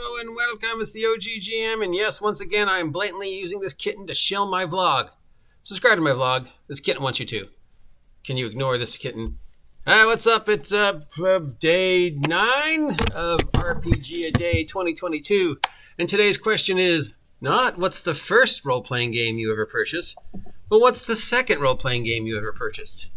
Hello and welcome. It's the OGGM, and yes, once again, I am blatantly using this kitten to shill my vlog. Subscribe to my vlog. This kitten wants you to. Can you ignore this kitten? What's up? It's day 9 of RPG A Day 2022, and today's question is not what's the first role-playing game you ever purchased, but what's the second role-playing game you ever purchased?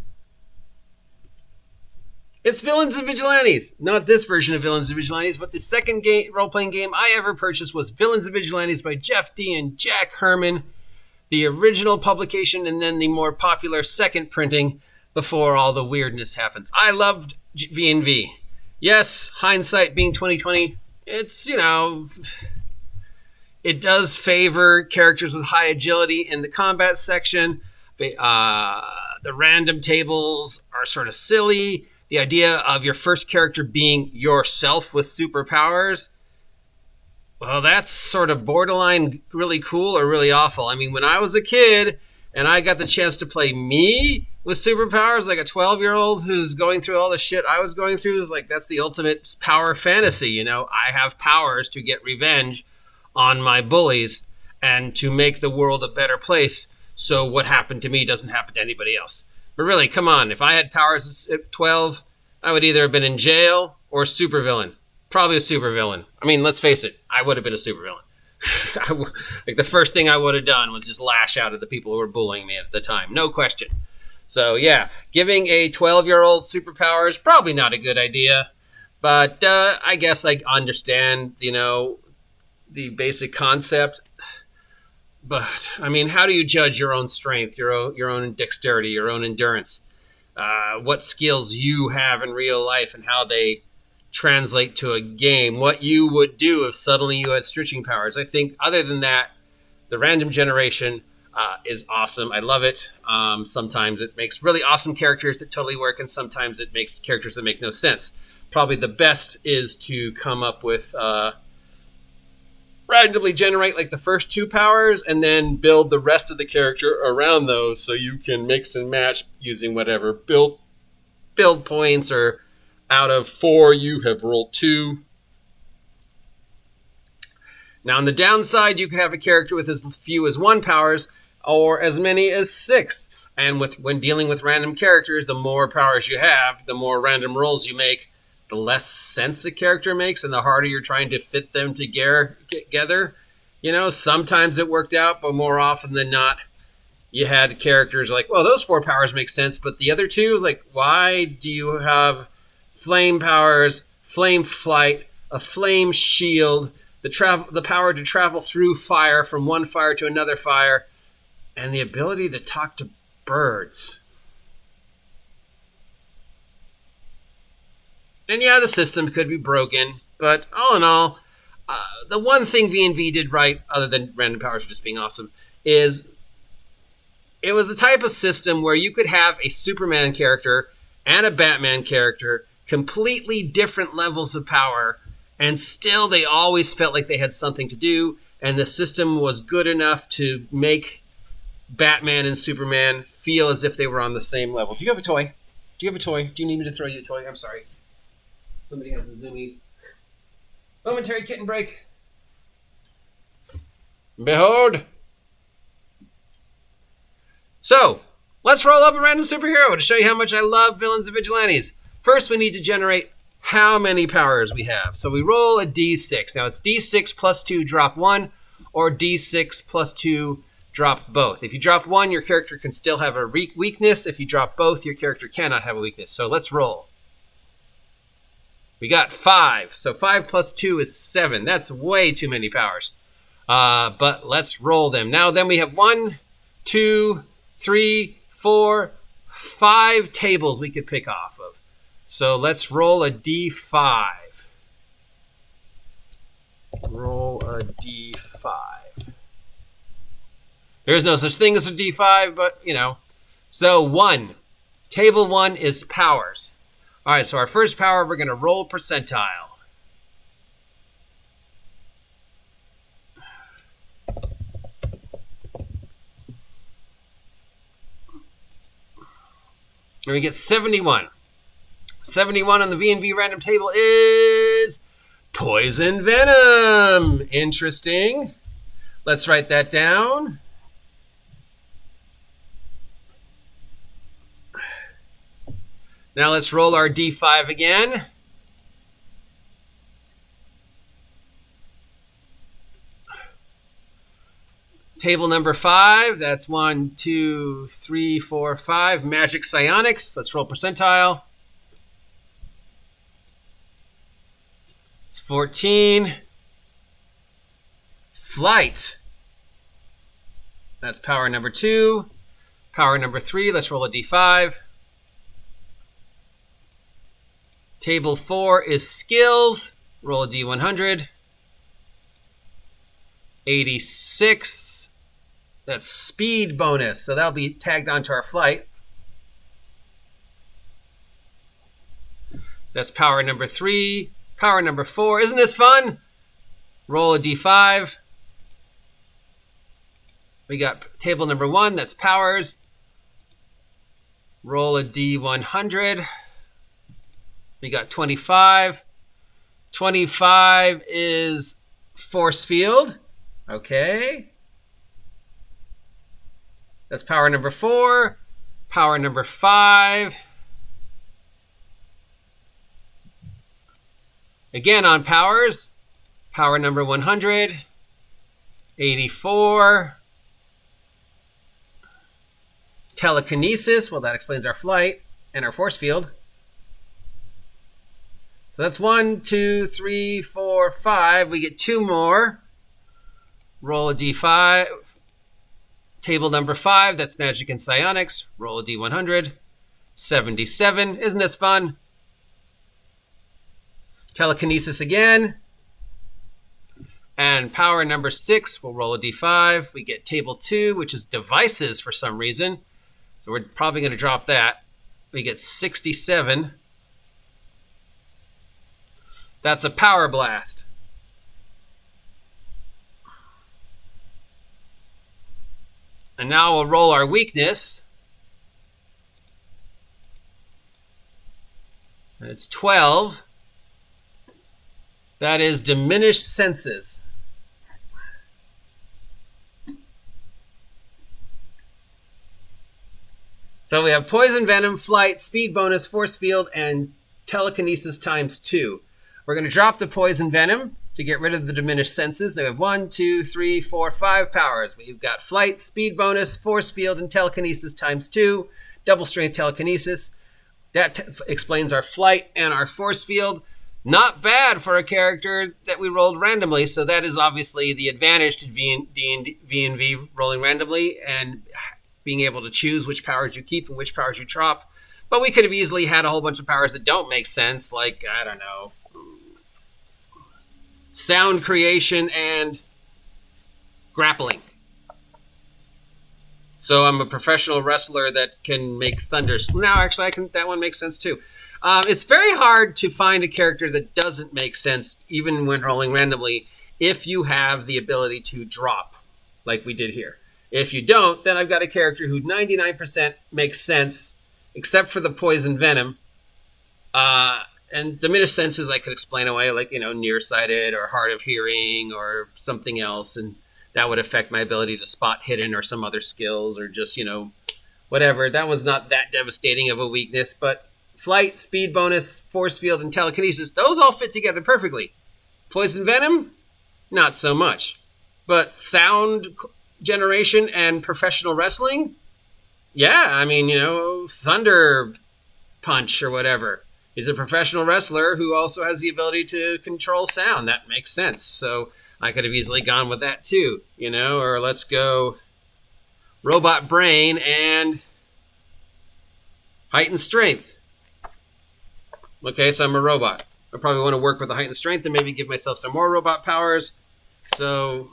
It's Villians and Vigilantes. Not this version of Villians and Vigilantes, but the second role-playing game I ever purchased was Villians and Vigilantes by Jeff D. and Jack Herman, the original publication and then the more popular second printing before all the weirdness happens. I loved V&V. Yes, hindsight being 2020, it's, it does favor characters with high agility in the combat section. The random tables are sort of silly. The idea of your first character being yourself with superpowers, well, that's sort of borderline really cool or really awful. I mean, when I was a kid and I got the chance to play me with superpowers, like a 12-year-old who's going through all the shit I was going through, is like, that's the ultimate power fantasy, I have powers to get revenge on my bullies and to make the world a better place so what happened to me doesn't happen to anybody else. But really, come on, if I had powers at 12, I would either have been in jail or a supervillain. Probably a supervillain. I mean, let's face it, I would have been a supervillain. Like, the first thing I would have done was just lash out at the people who were bullying me at the time. No question. So, yeah, giving a 12-year-old superpowers, probably not a good idea. But I guess I understand, the basic concept. But, I mean, how do you judge your own strength, your own dexterity, your own endurance? What skills you have in real life and how they translate to a game? What you would do if suddenly you had stretching powers? I think, other than that, the random generation is awesome. I love it. Sometimes it makes really awesome characters that totally work, and sometimes it makes characters that make no sense. Probably the best is to come up with... randomly generate like the first 2 powers and then build the rest of the character around those so you can mix and match using whatever build points, or out of 4 you have rolled 2. Now on the downside, you can have a character with as few as 1 powers or as many as 6. And when dealing with random characters, the more powers you have, the more random rolls you make, the less sense a character makes and the harder you're trying to fit them together. Sometimes it worked out, but more often than not, you had characters like, well, those 4 powers make sense, but the other 2, like, why do you have flame powers, flame flight, a flame shield, the power to travel through fire from one fire to another fire, and the ability to talk to birds? And yeah, the system could be broken, but all in all, the one thing V&V did right, other than random powers just being awesome, is it was the type of system where you could have a Superman character and a Batman character, completely different levels of power, and still they always felt like they had something to do, and the system was good enough to make Batman and Superman feel as if they were on the same level. Do you have a toy? Do you need me to throw you a toy? I'm sorry. Somebody has the zoomies. Momentary kitten break. Behold. So, let's roll up a random superhero to show you how much I love Villains and Vigilantes. First, we need to generate how many powers we have. So we roll a d6. Now, it's d6 plus 2, drop 1, or d6 plus 2, drop both. If you drop 1, your character can still have a weakness. If you drop both, your character cannot have a weakness. So let's roll. We got 5. So 5 plus 2 is 7. That's way too many powers. But let's roll them. Now then we have 1, 2, 3, 4, 5 tables we could pick off of. So let's roll a d5. Roll a d5. There's no such thing as a d5, but, So 1. Table 1 is powers. All right, so our first power, we're going to roll percentile. And we get 71. 71 on the V&V random table is Poison venom. Interesting. Let's write that down. Now let's roll our D5 again. Table number 5, that's 1, 2, 3, 4, 5. Magic psionics. Let's roll percentile. It's 14. Flight. That's power number 2. Power number 3, let's roll a D5. Table 4 is skills. Roll a D100. 86. That's speed bonus, so that'll be tagged onto our flight. That's power number 3. Power number 4. Isn't this fun? Roll a D5. We got table number 1, that's powers. Roll a D100. We got 25. 25 is force field. Okay. That's power number 4. Power number 5. Again on powers. Power number 100. 84. Telekinesis. Well, that explains our flight and our force field. So that's 1, 2, 3, 4, 5. We get 2 more. Roll a D5. Table number 5, that's magic and psionics. Roll a D100. 77. Isn't this fun? Telekinesis again. And power number 6, we'll roll a D5. We get table 2, which is devices for some reason. So we're probably going to drop that. We get 67. That's a power blast. And now we'll roll our weakness. And it's 12. That is diminished senses. So we have poison, venom, flight, speed bonus, force field, and telekinesis times 2. We're going to drop the poison venom to get rid of the diminished senses. They have 1, 2, 3, 4, 5 powers. We've got flight, speed bonus, force field, and telekinesis times 2. Double strength telekinesis. That explains our flight and our force field. Not bad for a character that we rolled randomly. So that is obviously the advantage to V&V rolling randomly and being able to choose which powers you keep and which powers you drop. But we could have easily had a whole bunch of powers that don't make sense, like, I don't know, sound creation and grappling. So I'm a professional wrestler that can make thunder. Now, actually, that one makes sense too. It's very hard to find a character that doesn't make sense, even when rolling randomly, if you have the ability to drop, like we did here. If you don't, then I've got a character who 99% makes sense, except for the poison venom. And diminished senses I could explain away, like, nearsighted or hard of hearing or something else. And that would affect my ability to spot hidden or some other skills or just, whatever. That was not that devastating of a weakness. But flight, speed bonus, force field, and telekinesis, those all fit together perfectly. Poison venom, not so much. But sound generation and professional wrestling, yeah, thunder punch or whatever. He's a professional wrestler who also has the ability to control sound. That makes sense. So I could have easily gone with that too, or let's go robot brain and heightened strength. Okay, so I'm a robot. I probably want to work with the heightened strength and maybe give myself some more robot powers. So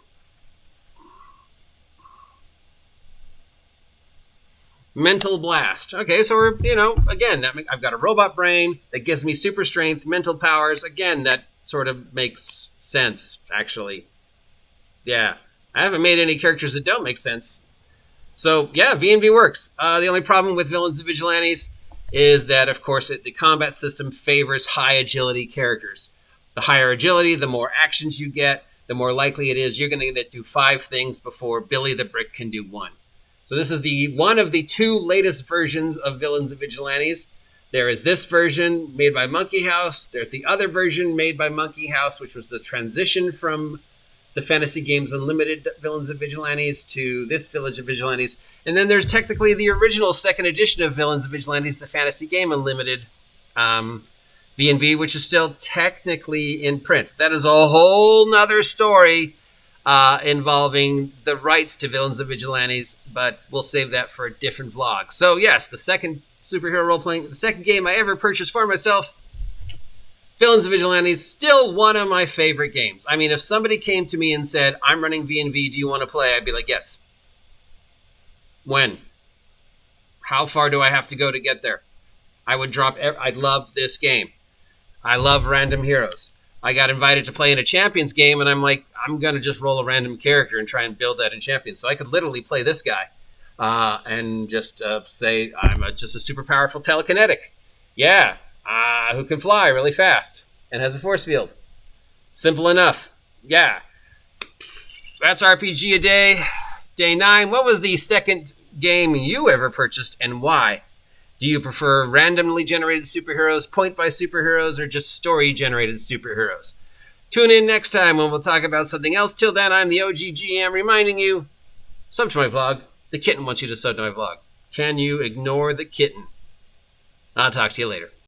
mental blast. Okay, so we're, again, I've got a robot brain that gives me super strength, mental powers. Again, that sort of makes sense, actually. Yeah, I haven't made any characters that don't make sense. So, yeah, V&V works. The only problem with Villains and Vigilantes is that, of course, the combat system favors high agility characters. The higher agility, the more actions you get, the more likely it is you're going to do 5 things before Billy the Brick can do 1. So this is the one of the 2 latest versions of Villains and Vigilantes. There is this version made by Monkey House. There's the other version made by Monkey House, which was the transition from the Fantasy Games Unlimited Villains and Vigilantes to this Village of Vigilantes. And then there's technically the original 2nd edition of Villains and Vigilantes, the Fantasy Game Unlimited V&V, which is still technically in print. That is a whole nother story involving the rights to Villains and Vigilantes, but we'll save that for a different vlog. So yes, the second superhero role-playing, the second game I ever purchased for myself, Villains and Vigilantes, still one of my favorite games. I mean, if somebody came to me and said, I'm running V&V, do you want to play? I'd be like, yes. When? How far do I have to go to get there? I would drop, I love this game. I love random heroes. I got invited to play in a Champions game, and I'm like, I'm going to just roll a random character and try and build that in Champions. So I could literally play this guy and just say I'm just a super powerful telekinetic. Yeah, who can fly really fast and has a force field. Simple enough. Yeah. That's RPG a day. Day 9. What was the second game you ever purchased and why? Do you prefer randomly generated superheroes, point by superheroes, or just story generated superheroes? Tune in next time when we'll talk about something else. Till then, I'm the OGGM reminding you, sub to my vlog. The kitten wants you to sub to my vlog. Can you ignore the kitten? I'll talk to you later.